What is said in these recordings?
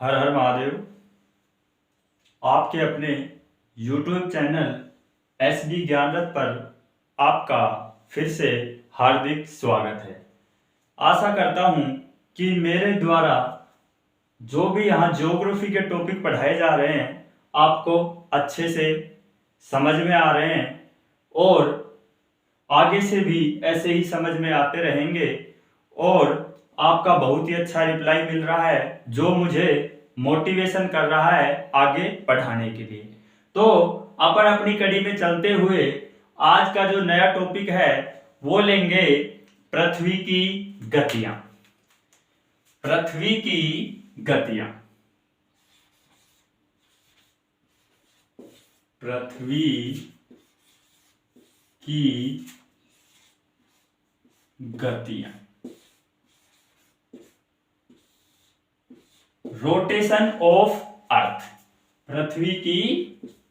हर हर महादेव। आपके अपने YouTube channel SB ज्ञानरथ पर आपका फिर से हार्दिक स्वागत है। आशा करता हूँ कि मेरे द्वारा जो भी यहाँ ज्योग्राफी के टॉपिक पढ़ाए जा रहे हैं आपको अच्छे से समझ में आ रहे हैं और आगे से भी ऐसे ही समझ में आते रहेंगे और आपका बहुत ही अच्छा रिप्लाई मिल रहा है जो मुझे मोटिवेशन कर रहा है आगे पढ़ाने के लिए। तो अपन अपनी कड़ी में चलते हुए आज का जो नया टॉपिक है वो लेंगे पृथ्वी की गतियां। पृथ्वी की गतियां। पृथ्वी की गतियां। Rotation of earth. पृथ्वी की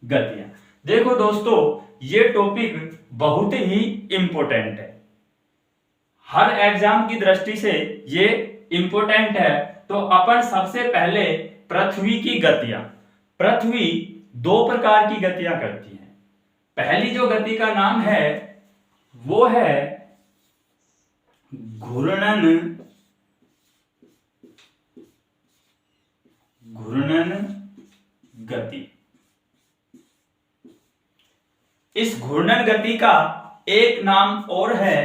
गतियां। देखो दोस्तों, ये टॉपिक बहुत ही इंपॉर्टेंट है, हर एग्जाम की दृष्टि से ये इंपॉर्टेंट है। तो अपन सबसे पहले पृथ्वी की गतियां। पृथ्वी दो प्रकार की गतियां करती है। पहली जो गति का नाम है वो है घूर्णन गति। इस घूर्णन गति का एक नाम और है,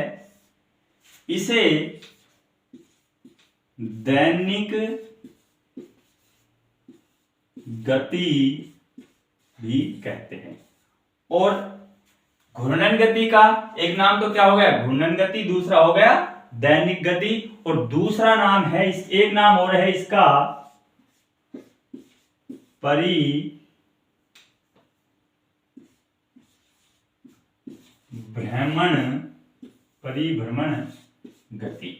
इसे दैनिक गति भी कहते हैं। और घूर्णन गति का एक नाम तो क्या हो गया, घूर्णन गति, दूसरा हो गया दैनिक गति, और दूसरा नाम है एक नाम और है इसका परिभ्रमण गति।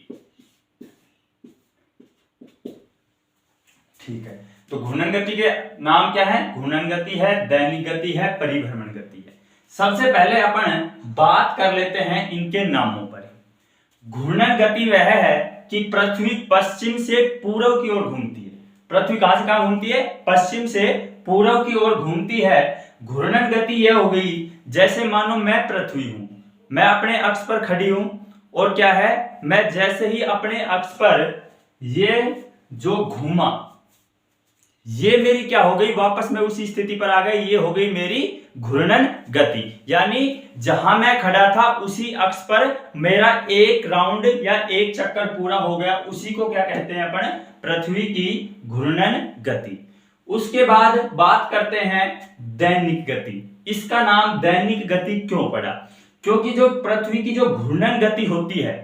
ठीक है, तो घूर्णन गति के नाम क्या है? घूर्णन गति है, दैनिक गति है, परिभ्रमण गति है। सबसे पहले अपन बात कर लेते हैं इनके नामों पर। घूर्णन गति वह है कि पृथ्वी पश्चिम से पूर्व की ओर घूमती है। पृथ्वी कहां से कहां घूमती है? पश्चिम से पूर्व की ओर घूमती है। घूर्णन गति यह हो गई, जैसे मानो मैं पृथ्वी हूं, मैं अपने अक्ष पर खड़ी हूं और क्या है, मैं जैसे ही अपने अक्ष पर ये जो घूमा, ये मेरी क्या हो गई, वापस मैं उसी स्थिति पर आ गई, ये हो गई मेरी घूर्णन गति। यानी जहां मैं खड़ा था उसी अक्ष पर मेरा एक राउंड या एक चक्कर पूरा हो गया, उसी को क्या कहते हैं अपन? पृथ्वी की घूर्णन गति। उसके बाद बात करते हैं दैनिक गति। इसका नाम दैनिक गति क्यों पड़ा? क्योंकि जो पृथ्वी की जो घूर्णन गति होती है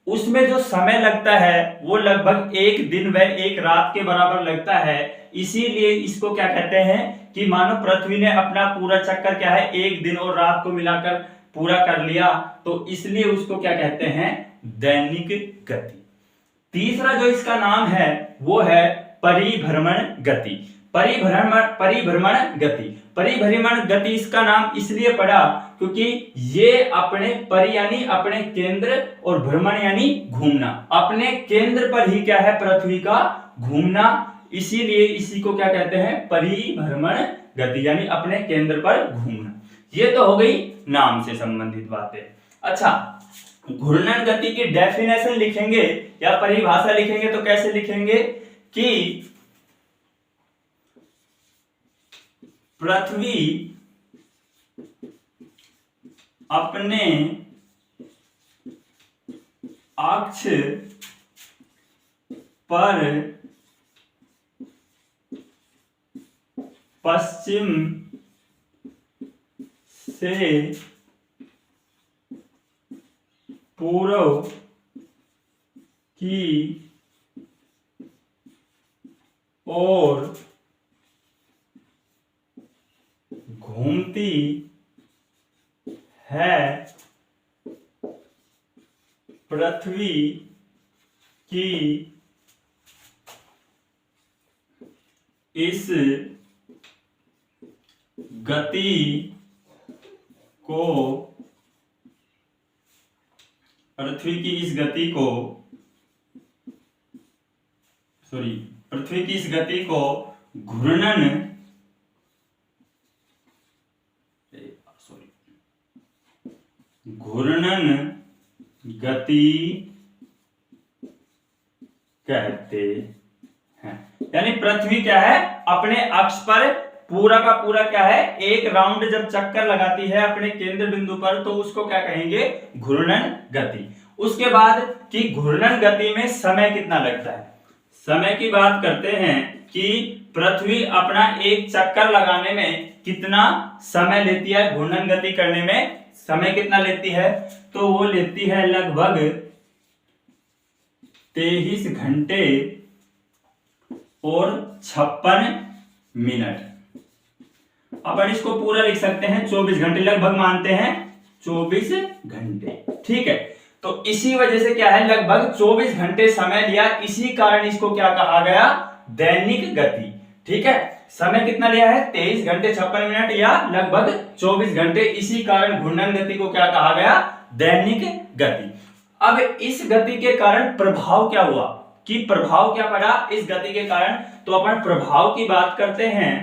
उसमें जो समय लगता है वो लगभग एक दिन व एक रात के बराबर लगता है। इसीलिए इसको क्या कहते हैं कि मानो पृथ्वी ने अपना पूरा चक्कर क्या है, एक दिन और रात को मिलाकर पूरा कर लिया, तो इसलिए उसको क्या कहते हैं? दैनिक गति। तीसरा जो इसका नाम है वो है परिभ्रमण गति। परिभ्रमण गति इसका नाम इसलिए पड़ा क्योंकि ये अपने यानी अपने केंद्र और भ्रमण यानी घूमना, अपने केंद्र पर ही क्या है, पृथ्वी का घूमना, इसीलिए इसी को क्या कहते हैं? परिभ्रमण गति, यानी अपने केंद्र पर घूमना। ये तो हो गई नाम से संबंधित बातें। अच्छा, घूर्णन गति की डेफिनेशन लिखेंगे या परिभाषा लिखेंगे तो कैसे लिखेंगे कि पृथ्वी अपने अक्ष पर पश्चिम से पूर्व की ओर घूमती है। पृथ्वी की इस गति को पृथ्वी की इस गति को पृथ्वी की इस गति को घूर्णन गति कहते हैं। यानी पृथ्वी क्या है, अपने अक्ष पर पूरा का पूरा क्या है, एक राउंड जब चक्कर लगाती है अपने केंद्र बिंदु पर, तो उसको क्या कहेंगे, घूर्णन गति। उसके बाद कि घूर्णन गति में समय कितना लगता है। समय की बात करते हैं कि पृथ्वी अपना एक चक्कर लगाने में कितना समय लेती है, घूर्णन गति करने में समय कितना लेती है, तो वो लेती है लगभग 23 घंटे और 56 मिनट। अपन इसको पूरा लिख सकते हैं 24 घंटे, लगभग मानते हैं 24 घंटे, ठीक है। तो इसी वजह से क्या है, लगभग 24 घंटे समय लिया, इसी कारण इसको क्या कहा गया, दैनिक गति, ठीक है। समय कितना लिया है, 23 घंटे 56 मिनट या लगभग 24 घंटे, इसी कारण घूर्णन गति को क्या कहा गया, दैनिक गति। अब इस गति के कारण प्रभाव क्या हुआ, कि प्रभाव क्या पड़ा इस गति के कारण, तो अपन प्रभाव की बात करते हैं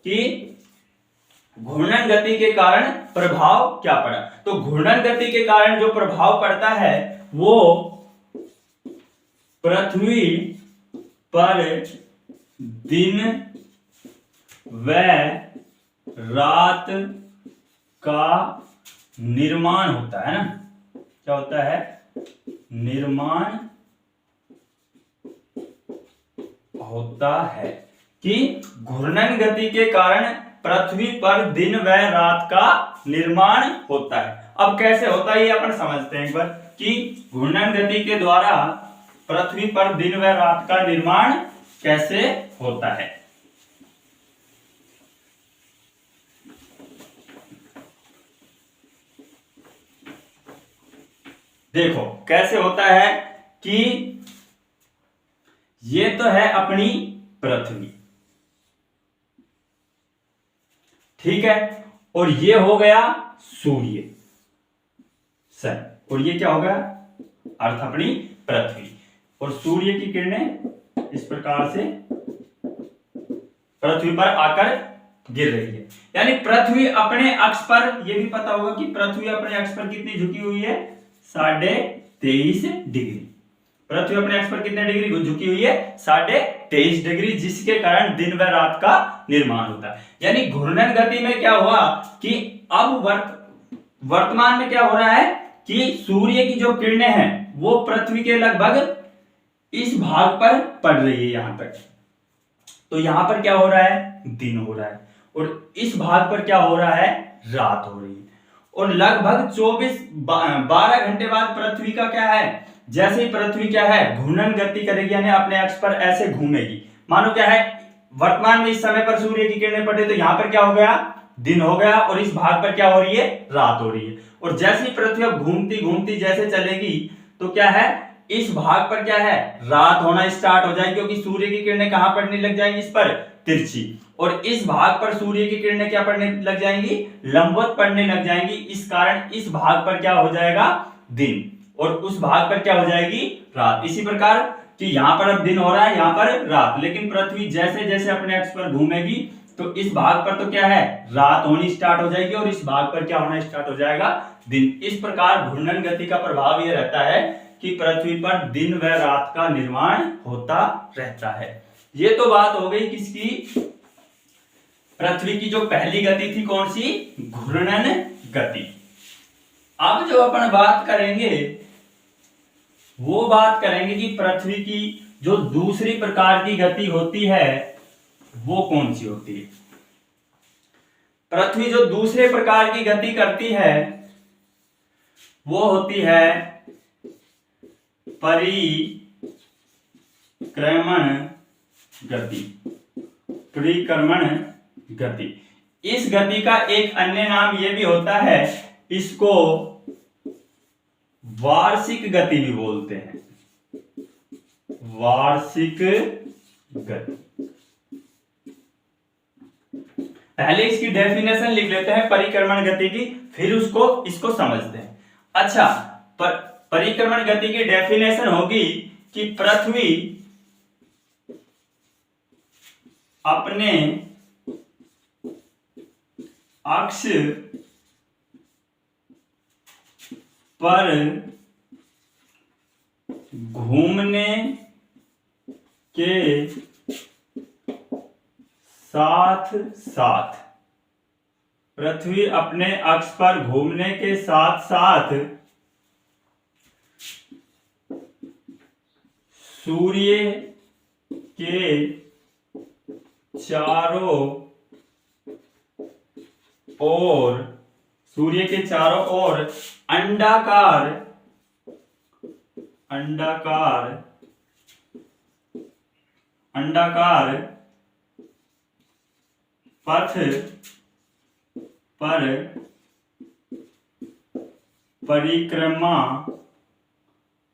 कि घूर्णन गति के कारण प्रभाव क्या पड़ा। तो घूर्णन गति के कारण जो प्रभाव पड़ता है वो पृथ्वी पर दिन व रात का निर्माण होता है ना, क्या होता है, निर्माण होता है, कि घूर्णन गति के कारण पृथ्वी पर दिन व रात का निर्माण होता है। अब कैसे होता है ये अपन समझते हैं एक बार, कि घूर्णन गति के द्वारा पृथ्वी पर दिन व रात का निर्माण कैसे होता है। देखो कैसे होता है कि ये तो है अपनी पृथ्वी, ठीक है, और ये हो गया सूर्य सन, और ये क्या हो गया, अर्थ अपनी पृथ्वी, और सूर्य की किरणें इस प्रकार से पृथ्वी पर आकर गिर रही है। यानी पृथ्वी अपने अक्ष पर, यह भी पता होगा कि पृथ्वी अपने अक्ष पर कितनी झुकी हुई है, 23.5 डिग्री। पृथ्वी अपने अक्ष पर कितने डिग्री झुकी हुई है, 23.5 डिग्री, जिसके कारण दिन व रात का निर्माण होता है। यानी घूर्णन गति में क्या हुआ कि अब वर्तमान में क्या हो रहा है कि सूर्य की जो किरणें हैं वो पृथ्वी के लगभग इस भाग पर पड़ रही है यहां तक, तो यहां पर क्या हो रहा है, दिन हो रहा है, और इस भाग पर क्या हो रहा है, रात हो रही है। और लगभग 12 घंटे बाद पृथ्वी का क्या है, जैसे ही पृथ्वी क्या है घूर्णन गति करेगी, यानी अपने अक्ष पर ऐसे घूमेगी, मानो क्या है वर्तमान में इस समय पर सूर्य की किरणें पड़े, तो यहां पर क्या हो गया, दिन हो गया, और इस भाग पर क्या हो रही है, रात हो रही है। और जैसे ही पृथ्वी अब घूमती घूमती जैसे चलेगी, तो क्या है, इस भाग पर क्या है, रात होना स्टार्ट हो जाएगी, क्योंकि सूर्य की किरणें कहां पड़ने लग जाएंगी, इस पर तिरछी, और इस भाग पर सूर्य की किरणें क्या पड़ने लग जाएंगी, लंबवत पड़ने लग जाएंगी। इस कारण इस भाग पर क्या हो जाएगा, दिन, और उस भाग पर क्या हो जाएगी, रात। इसी प्रकार कि यहां पर अब दिन हो रहा है, यहां पर रात, लेकिन पृथ्वी जैसे जैसे अपने अक्ष पर घूमेगी तो इस भाग पर तो क्या है, रात होनी स्टार्ट हो जाएगी, और इस भाग पर क्या होना स्टार्ट हो जाएगा, दिन। इस प्रकार घूर्णन गति का प्रभाव यह रहता है कि पृथ्वी पर दिन व रात का निर्माण होता रहता है। ये तो बात हो गई किसकी, पृथ्वी की जो पहली गति थी कौन सी, घूर्णन गति। अब जो अपन बात करेंगे वो बात करेंगे कि पृथ्वी की जो दूसरी प्रकार की गति होती है वो कौन सी होती है। पृथ्वी जो दूसरे प्रकार की गति करती है वो होती है परिक्रमण गति। परिक्रमण गति, इस गति का एक अन्य नाम यह भी होता है, इसको वार्षिक गति भी बोलते हैं, वार्षिक गति। पहले इसकी डेफिनेशन लिख लेते हैं परिक्रमण गति की, फिर इसको समझते हैं। अच्छा, परिक्रमण गति की डेफिनेशन होगी कि पृथ्वी अपने अक्ष पर घूमने के साथ साथ, पृथ्वी अपने अक्ष पर घूमने के साथ साथ सूर्य के चारों ओर, सूर्य के चारों ओर अंडाकार पथ पर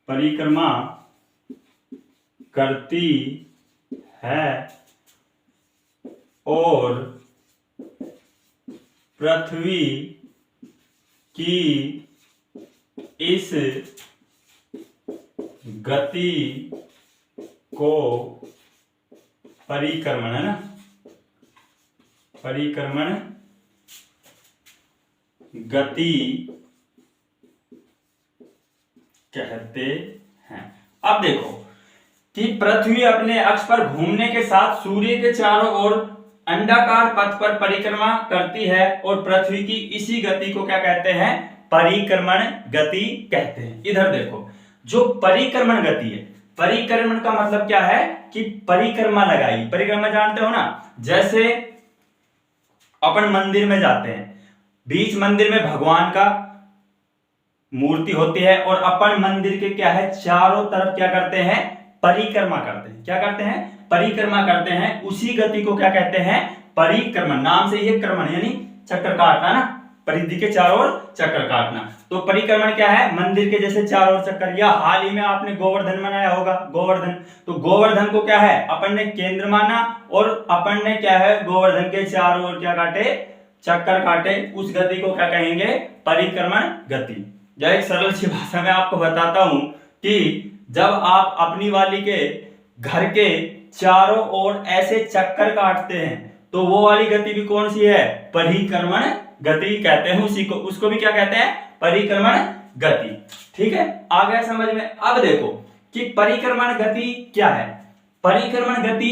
परिक्रमा करती है और पृथ्वी की इस गति को परिक्रमण, है ना, परिक्रमण गति कहते हैं। अब देखो कि पृथ्वी अपने अक्ष पर घूमने के साथ सूर्य के चारों ओर अंडाकार पथ पर परिक्रमा करती है और पृथ्वी की इसी गति को क्या कहते हैं? परिक्रमण गति कहते हैं। इधर देखो, जो परिक्रमण गति है, परिक्रमण का मतलब क्या है कि परिक्रमा लगाई। परिक्रमा जानते हो ना, जैसे अपन मंदिर में जाते हैं, बीच मंदिर में भगवान का मूर्ति होती है और अपन मंदिर के क्या है, चारों तरफ क्या करते हैं? परिक्रमा करते हैं। क्या करते हैं? परिक्रमा करते हैं। उसी गति को क्या कहते हैं? परिक्रमण। नाम से ये क्रमण यानी चक्कर काटना ना, परिधि के चारों ओर चक्कर काटना। तो परिक्रमण क्या है? मंदिर के जैसे चारों ओर चक्कर। या हाल ही में आपने गोवर्धन मनाया होगा, गोवर्धन, तो गोवर्धन को क्या है, अपन ने केंद्र माना और अपन ने क्या है, गोवर्धन के चारों ओर क्या काटे? चक्कर काटे। उस गति को क्या कहेंगे? परिक्रमण गति। या एक सरल सी भाषा में आपको बताता हूं कि जब आप अपनी वाली के घर के चारों ओर ऐसे चक्कर काटते हैं तो वो वाली गति भी कौन सी है? परिक्रमण गति कहते हैं उसी को। उसको भी क्या कहते हैं? परिक्रमण गति। ठीक है, आ गया समझ में। अब देखो कि परिक्रमण गति क्या है। परिक्रमण गति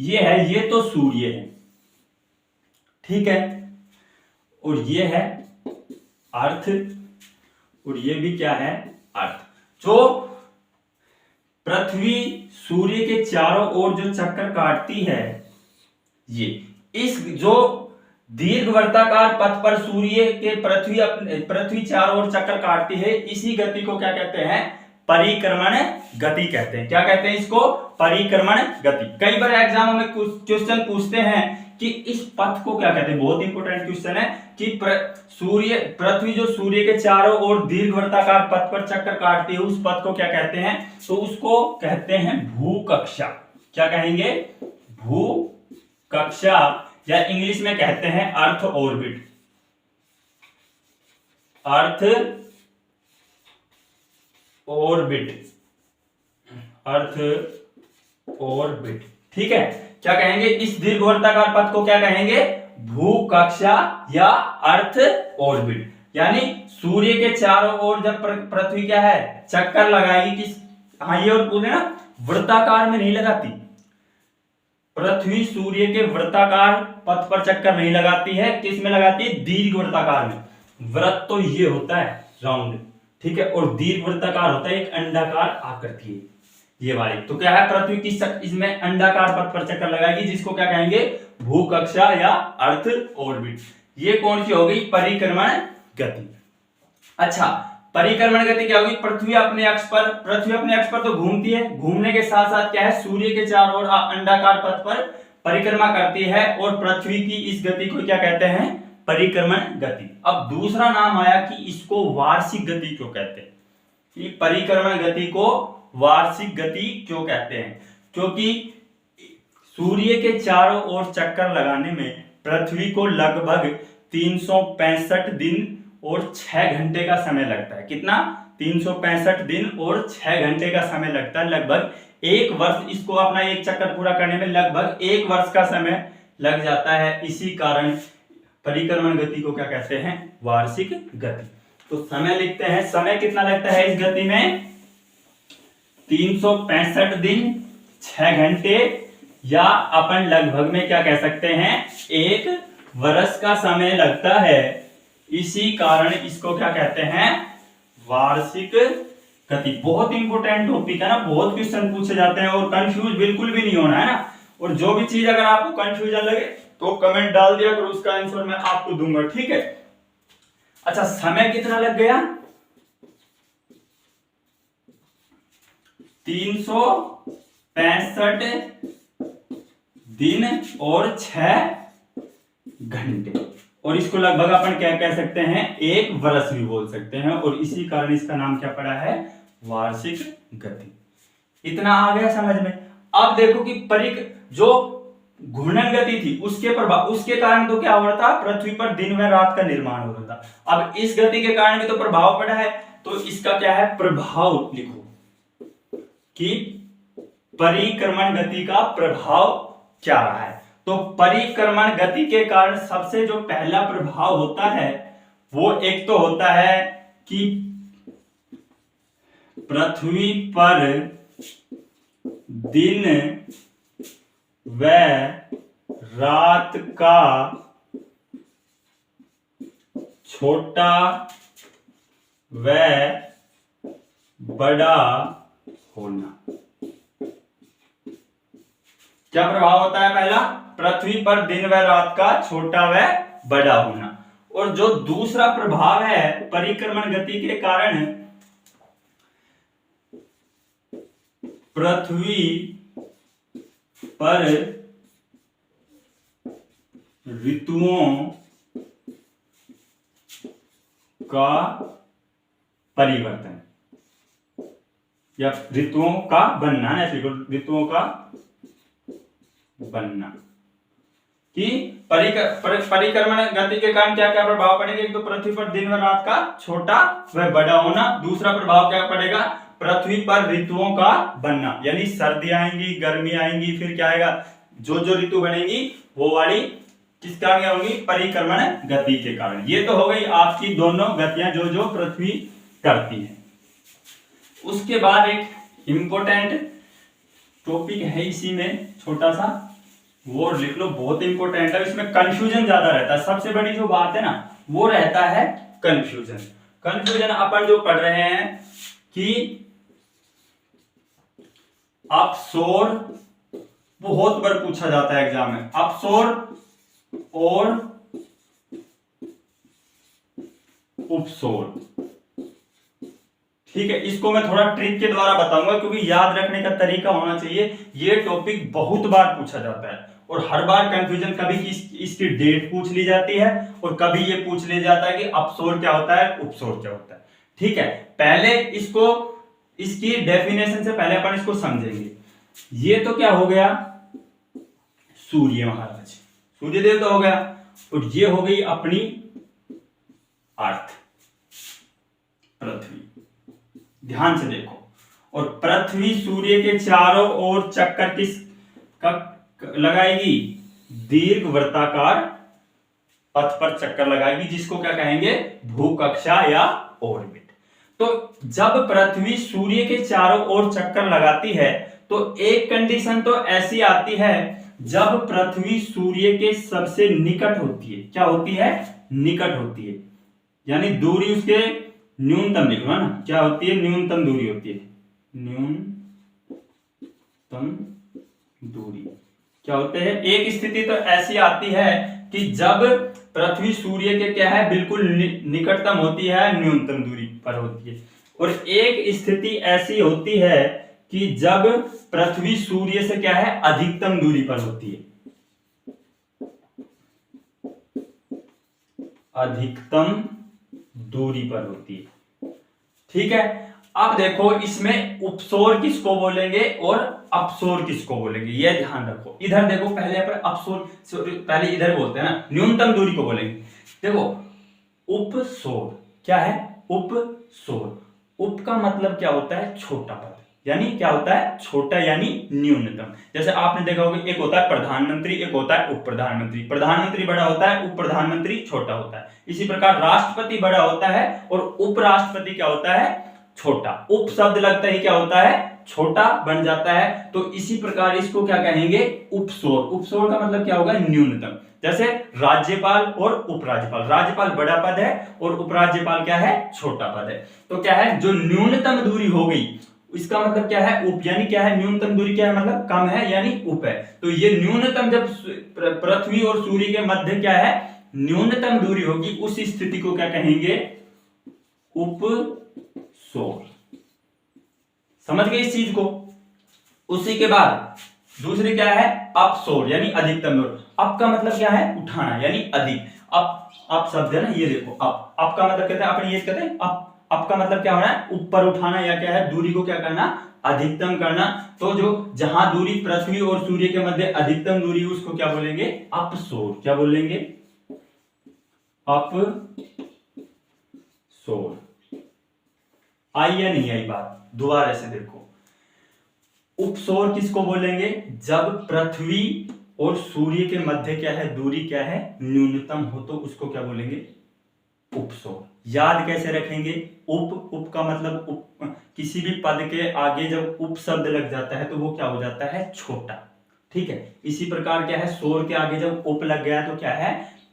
ये है, ये तो सूर्य है, ठीक है, और ये है अर्थ, और ये भी क्या है? अर्थ। जो पृथ्वी सूर्य के चारों ओर जो चक्कर काटती है, ये इस जो दीर्घवृत्ताकार पथ पर सूर्य के पृथ्वी चारों ओर चक्कर काटती है, इसी गति को क्या कहते हैं? परिक्रमण गति कहते हैं। क्या कहते हैं इसको? परिक्रमण गति। कई बार एग्जाम में कुछ क्वेश्चन पूछते हैं कि इस पथ को क्या कहते हैं। बहुत इंपॉर्टेंट क्वेश्चन है कि पृथ्वी जो सूर्य के चारों ओर दीर्घवृत्ताकार पथ पर चक्कर काटती है, उस पथ को क्या कहते हैं? तो उसको कहते हैं भूकक्षा। क्या कहेंगे? भूकक्षा, या इंग्लिश में कहते हैं earth orbit. Earth orbit, earth orbit. ठीक है, क्या कहेंगे? इस दीर्घवृत्ताकार पथ को क्या कहेंगे? भूकक्षा या अर्थ ऑर्बिट। यानी सूर्य के चारों ओर जब पृथ्वी क्या है, चक्कर लगाएगी, किस, हाँ ये और बोले ना, वृत्ताकार में नहीं लगाती। पृथ्वी सूर्य के वृत्ताकार पथ पर चक्कर नहीं लगाती है, किस में लगाती है? दीर्घवृत्ताकार में। वृत्त तो ये होता है राउंड, ठीक है, और दीर्घवृत्ताकार होता है एक अंडाकार आकृति, ये वाली। तो क्या है? पृथ्वी की इसमें अंडाकार पथ पर चक्कर लगाएगी, जिसको क्या कहेंगे? भूकक्षा या अर्थ ऑर्बिट। ये कौन सी हो गई? परिक्रमण गति। अच्छा, परिक्रमण गति क्या होगी? पृथ्वी अपने अक्ष पर तो घूमती है, घूमने के साथ साथ क्या है? सूर्य के चारों ओर अंडाकार पथ पर परिक्रमा करती है और पृथ्वी की इस गति को क्या कहते हैं? परिक्रमण गति। अब दूसरा नाम आया कि इसको वार्षिक गति क्यों कहते हैं। कि परिक्रमण गति को वार्षिक गति क्यों कहते हैं? क्योंकि सूर्य के चारों ओर चक्कर लगाने में पृथ्वी को लगभग 365 दिन और 6 घंटे का समय लगता है। कितना? 365 दिन और 6 घंटे का समय लगता है लगभग 1 वर्ष, इसको अपना एक चक्कर पूरा करने में लगभग 1 वर्ष का समय लग जाता है। इसी कारण परिक्रमण गति को क्या कहते हैं? वार्षिक गति। तो समय लिखते हैं, समय कितना लगता है इस गति में? 365 दिन 6 घंटे, या अपन लगभग में क्या कह सकते हैं? 1 वर्ष का समय लगता है। इसी कारण इसको क्या कहते हैं? वार्षिक गति। बहुत इंपॉर्टेंट टॉपिक है ना, बहुत क्वेश्चन पूछे जाते हैं और कंफ्यूज बिल्कुल भी नहीं होना है ना। और जो भी चीज अगर आपको कंफ्यूजन लगे तो कमेंट डाल दिया करो, उसका आंसर मैं आपको दूंगा, ठीक है। अच्छा, समय कितना लग गया? 365 दिन और 6 घंटे, और इसको लगभग अपन क्या कह सकते हैं? 1 वर्ष भी बोल सकते हैं, और इसी कारण इसका नाम क्या पड़ा है? वार्षिक गति। इतना आ गया समझ में। अब देखो कि जो घूर्णन गति थी उसके कारण तो क्या हो रहा था? पृथ्वी पर दिन व रात का निर्माण हो रहा था। अब इस गति के कारण भी तो प्रभाव पड़ा है, तो इसका क्या है? प्रभाव लिखो कि परिक्रमण गति का प्रभाव क्या रहा है। तो परिक्रमण गति के कारण सबसे जो पहला प्रभाव होता है वो एक तो होता है कि पृथ्वी पर दिन व रात का छोटा व बड़ा होना। क्या प्रभाव होता है? पहला, पृथ्वी पर दिन व रात का छोटा व बड़ा होना। और जो दूसरा प्रभाव है परिक्रमण गति के कारण, पृथ्वी पर ऋतुओं का परिवर्तन या ऋतुओं का बनना है, ऋतुओं का बनना। कि परिक्रमण गति के कारण क्या क्या प्रभाव पड़ेंगे? एक तो पृथ्वी पर दिन व रात का छोटा व बड़ा होना। दूसरा प्रभाव क्या पड़ेगा? पृथ्वी पर ऋतुओं का बनना, यानी सर्दी आएंगी, गर्मी आएंगी, फिर क्या आएगा? जो जो ऋतु बनेगी वो वाली किस कारण होंगी? परिक्रमण गति के कारण। ये तो हो गई आपकी दोनों गतियां जो जो पृथ्वी करती है। उसके बाद एक इंपॉर्टेंट टॉपिक है इसी में छोटा सा, वो लिख लो, बहुत इंपॉर्टेंट है। इसमें कंफ्यूजन ज्यादा रहता है। सबसे बड़ी जो बात है ना वो रहता है कंफ्यूजन। कंफ्यूजन अपन जो पढ़ रहे हैं कि अपसोर, बहुत बार पूछा जाता है एग्जाम में, अपसोर और उपसोर। ठीक है, इसको मैं थोड़ा ट्रिक के द्वारा बताऊंगा क्योंकि याद रखने का तरीका होना चाहिए। ये टॉपिक बहुत बार पूछा जाता है और हर बार कंफ्यूजन, कभी इसकी डेट पूछ ली जाती है और कभी ये पूछ लिया जाता है कि अपसोर क्या होता है, उपसोर क्या होता है। ठीक है, पहले इसकी डेफिनेशन से पहले अपन इसको समझेंगे। ये तो क्या हो गया? सूर्य महाराज, सूर्यदेव तो हो गया, और ये हो गई अपनी अर्थ, पृथ्वी। ध्यान से देखो, और पृथ्वी सूर्य के चारों ओर चक्कर किस लगाएगी? दीर्घ वृत्ताकार पथ पर चक्कर लगाएगी, जिसको क्या कहेंगे? भूकक्षा या ऑर्बिट। तो जब पृथ्वी सूर्य के चारों ओर चक्कर लगाती है तो एक कंडीशन तो ऐसी आती है जब पृथ्वी सूर्य के सबसे निकट होती है। क्या होती है? निकट होती है, यानी दूरी उसके न्यूनतम, लिखना ना, क्या होती है? न्यूनतम दूरी होती है। न्यूनतम दूरी क्या होते हैं? एक स्थिति तो ऐसी आती है कि जब पृथ्वी सूर्य के क्या है? बिल्कुल निकटतम होती है, न्यूनतम दूरी पर होती है। और एक स्थिति ऐसी होती है कि जब पृथ्वी सूर्य से क्या है? अधिकतम दूरी पर होती है, अधिकतम दूरी पर होती है। ठीक है, अब देखो इसमें उपसोर किसको बोलेंगे और अपसोर किसको बोलेंगे, ये ध्यान रखो। इधर देखो, पहले अपन अपसोर, पहले इधर बोलते हैं ना, न्यूनतम दूरी को बोलेंगे। देखो उपसोर क्या है? उपसोर, उप का मतलब क्या होता है? छोटा पद, यानी क्या होता है, छोटा यानी न्यूनतम। जैसे आपने देखा होगा एक होता है प्रधानमंत्री, एक होता है उप प्रधानमंत्री। प्रधानमंत्री बड़ा होता है, उप प्रधानमंत्री छोटा होता है। इसी प्रकार राष्ट्रपति बड़ा होता है और उपराष्ट्रपति क्या होता है, छोटा। उप शब्द लगता ही क्या होता है, छोटा बन जाता है। तो इसी प्रकार इसको क्या कहेंगे, उपसौर। उपसौर का मतलब क्या होगा, न्यूनतम। जैसे राज्यपाल और उपराज्यपाल, राज्यपाल बड़ा पद है और उपराज्यपाल क्या है, छोटा पद है। तो क्या है, जो न्यूनतम दूरी हो गई, इसका मतलब क्या है, उप। यानी क्या है, न्यूनतम दूरी क्या है, मतलब कम है यानी उप है। तो ये न्यूनतम जब पृथ्वी और सूर्य के मध्य क्या है, न्यूनतम दूरी होगी, उस स्थिति को क्या कहेंगे, उपसौर। समझ गए इस चीज को। उसी के बाद दूसरी क्या है, अपसौर यानी अधिकतम दूरी। अप का मतलब क्या है, उठाना यानी अधिक। अप शब्द है ना, ये देखो अप का मतलब कहते हैं, अपने ये कहते हैं अप का मतलब क्या होना है, ऊपर उठाना, या क्या है, दूरी को क्या करना, अधिकतम करना। तो जो जहां दूरी पृथ्वी और सूर्य के मध्य अधिकतम दूरी, उसको क्या बोलेंगे, अपसौर। क्या बोलेंगे, अपसौर। आई या नहीं आई बात, दोबारा से देखो। उपसौर किसको बोलेंगे, जब पृथ्वी और सूर्य के मध्य क्या है, दूरी क्या है, न्यूनतम हो, तो उसको क्या बोलेंगे, उपसौर। याद कैसे रखेंगे, उप का मतलब किसी भी पद के आगे जब उप शब्द लग जाता है तो वो क्या हो जाता है, छोटा। ठीक है, इसी प्रकार क्या है, सौर के आगे जब उप लग गया तो क्या है,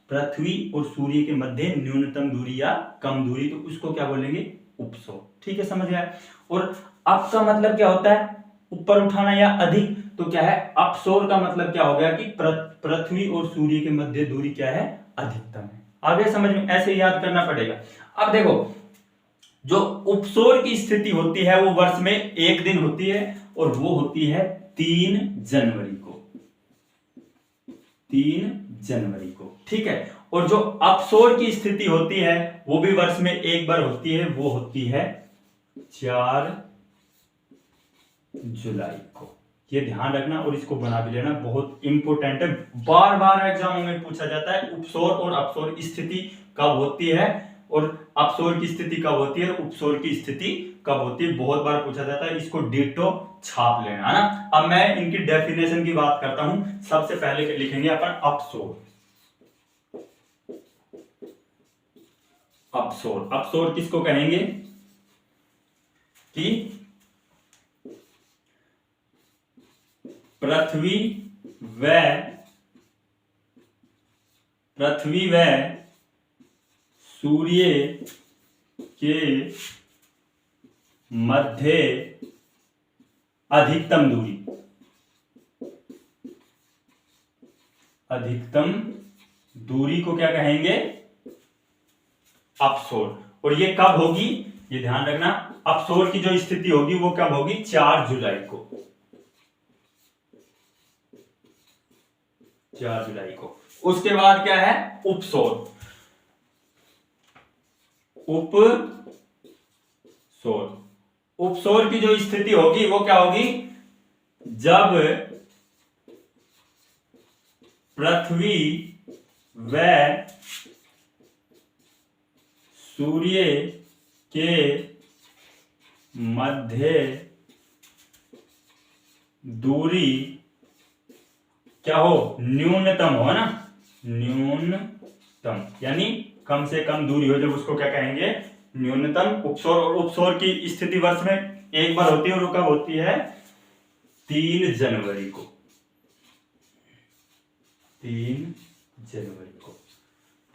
पृथ्वी और सूर्य के मध्य न्यूनतम दूरी या कम दूरी, तो उसको क्या बोलेंगे, उपसौर। ठीक है, समझ गया। और अप का मतलब क्या होता है, ऊपर उठाना या अधिक। तो क्या है, अपसौर का मतलब क्या हो गया कि पृथ्वी और सूर्य के मध्य दूरी क्या है, अधिकतम है। आगे समझ में, ऐसे याद करना पड़ेगा। अब देखो, जो उपसौर की स्थिति होती है वो वर्ष में एक दिन होती है, और वो होती है 3 जनवरी को। 3 जनवरी को, ठीक है। और जो अपसौर की स्थिति होती है वो भी वर्ष में एक बार होती है, वो होती है 4 जुलाई को। ये ध्यान रखना और इसको बना भी लेना, बहुत इंपॉर्टेंट है, बार बार एग्जामों में पूछा जाता है। उपसौर और अपसौर स्थिति कब होती है, और अपसौर की स्थिति कब होती है, उपसौर की स्थिति कब होती है, बहुत बार पूछा जाता है। इसको डिटो छाप लेना है ना। अब मैं इनकी डेफिनेशन की बात करता हूं। सबसे पहले लिखेंगे अपन अपसौर। अपसौर, अपसौर किसको कहेंगे कि पृथ्वी व सूर्य के मध्य अधिकतम दूरी को क्या कहेंगे, अपसौर। और ये कब होगी, ये ध्यान रखना, अपसौर की जो स्थिति होगी वो कब होगी, 4 जुलाई को। 4 जुलाई को। उसके बाद क्या है, उपसौर। उपसौर की जो स्थिति होगी वो क्या होगी, जब पृथ्वी व सूर्य के मध्य दूरी क्या हो, न्यूनतम हो ना, न्यूनतम यानी कम से कम दूरी हो, जब उसको क्या कहेंगे, न्यूनतम। उपसौर, और उपसौर की स्थिति वर्ष में एक बार होती है, और वो कब होती है, 3 जनवरी को। 3 जनवरी को,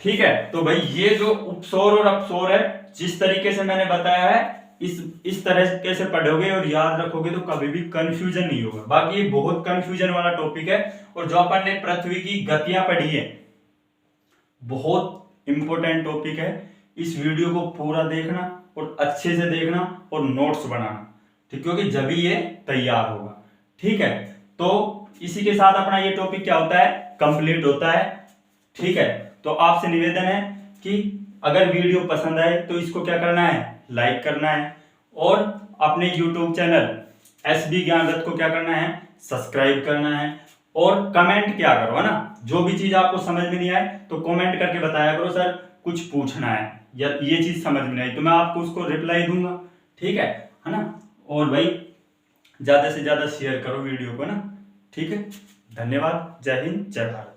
ठीक है। तो भाई ये जो उपसौर और अपसौर है, जिस तरीके से मैंने बताया है, इस तरह कैसे पढ़ोगे और याद रखोगे तो कभी भी कंफ्यूजन नहीं होगा। बाकी ये बहुत कंफ्यूजन वाला टॉपिक है। और जो अपन ने पृथ्वी की गतियां पढ़ी है, बहुत इंपॉर्टेंट टॉपिक है। इस वीडियो को पूरा देखना और अच्छे से देखना और नोट्स बनाना, ठीक, क्योंकि जब ही ये तैयार होगा। ठीक है, तो इसी के साथ अपना ये टॉपिक क्या होता है, कंप्लीट होता है। ठीक है, तो आपसे निवेदन है कि अगर वीडियो पसंद आए तो इसको क्या करना है, लाइक करना है, और अपने YouTube चैनल SB ज्ञान रथ को क्या करना है, सब्सक्राइब करना है। और कमेंट क्या करो, है ना, जो भी चीज आपको समझ में नहीं आए तो कमेंट करके बताया करो, सर कुछ पूछना है या ये चीज समझ में नहीं आई, तो मैं आपको उसको रिप्लाई दूंगा। ठीक है ना। और भाई ज्यादा से ज्यादा शेयर करो वीडियो को ना। ठीक है, धन्यवाद। जय हिंद, जय भारत।